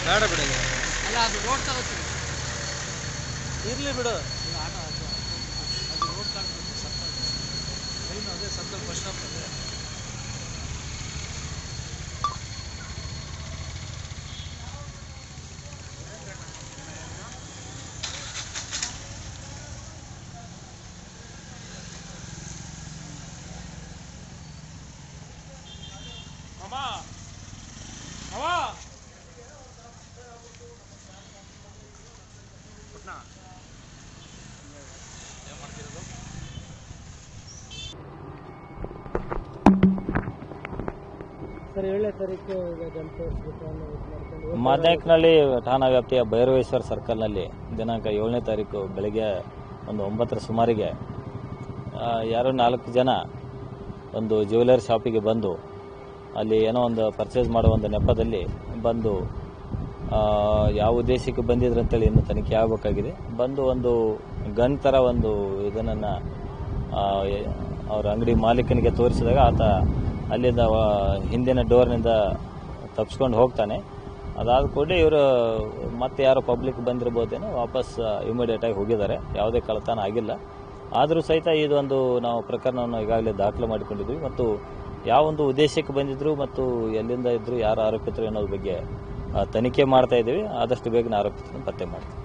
ಬೇಡ ಬಿಡ ಅಲ್ಲ ಅದು ರೋಡ್ ತಗೋತೀನಿ ಇರಲಿ ಬಿಡು ಆಟೋ ಅದು ರೋಡ್ ಕಾಣ್ಬೇಕು ಸರ್ಕಲ್ ಏನು ಅದೇ ಸರ್ಕಲ್ ಬಸ್ ಸ್ಟಾಪ್ ಅದೇ ಮಾದನಾಯಕನಹಳ್ಳಿ ಠಾಣಾ ವ್ಯಾಪ್ತಿಯ ಭೈರವೇಶ್ವರ ಸರ್ಕಲ್ನಲ್ಲಿ ದಿನಾಂಕ 7ನೇ ತಾರೀಕು ಬೆಳಗ್ಗೆ ಒಂದು 9ರ ಸುಮಾರಿಗೆ ಯಾರೋ 4 ಜನ ಒಂದು ಜ್ಯುವೆಲರಿ ಶಾಪಿಗೆ ಬಂದು ಅಲ್ಲಿ ಏನೋ ಒಂದು ಪರ್ಚೇಸ್ ಮಾಡುವ ಒಂದು ನೆಪದಲ್ಲಿ ಬಂದು ಯಾವ ಉದ್ದೇಶಕ್ಕೆ ಬಂದಿದ್ರು ಅಂತೇಳಿ ಇನ್ನು ತನಿಖೆ ಆಗಬೇಕಾಗಿದೆ. ಬಂದು ಒಂದು ಗನ್ ಥರ ಒಂದು ಇದನ್ನು ಅವರ ಅಂಗಡಿ ಮಾಲೀಕನಿಗೆ ತೋರಿಸಿದಾಗ ಆತ ಅಲ್ಲಿಂದ ಹಿಂದಿನ ಡೋರ್ನಿಂದ ತಪ್ಪಿಸ್ಕೊಂಡು ಹೋಗ್ತಾನೆ. ಅದಾದ ಕೂಡಲೇ ಇವರು ಮತ್ತೆ ಯಾರೋ ಪಬ್ಲಿಕ್ ಬಂದಿರ್ಬೋದೇನೋ ವಾಪಸ್ ಇಮಿಡಿಯೇಟಾಗಿ ಹೋಗಿದ್ದಾರೆ. ಯಾವುದೇ ಕಳ್ಳತನ ಆಗಿಲ್ಲ. ಆದರೂ ಸಹಿತ ಇದೊಂದು ನಾವು ಪ್ರಕರಣವನ್ನು ಈಗಾಗಲೇ ದಾಖಲೆ ಮಾಡಿಕೊಂಡಿದ್ವಿ ಮತ್ತು ಯಾವೊಂದು ಉದ್ದೇಶಕ್ಕೆ ಬಂದಿದ್ರು ಮತ್ತು ಎಲ್ಲಿಂದ ಇದ್ರು ಯಾರು ಆರೋಪಿತರು ಅನ್ನೋದ್ರ ಬಗ್ಗೆ ತನಿಖೆ ಮಾಡ್ತಾ ಇದ್ದೀವಿ. ಆದಷ್ಟು ಬೇಗನೆ ಆರೋಪಿತರನ್ನು ಪತ್ತೆ ಮಾಡ್ತೀವಿ.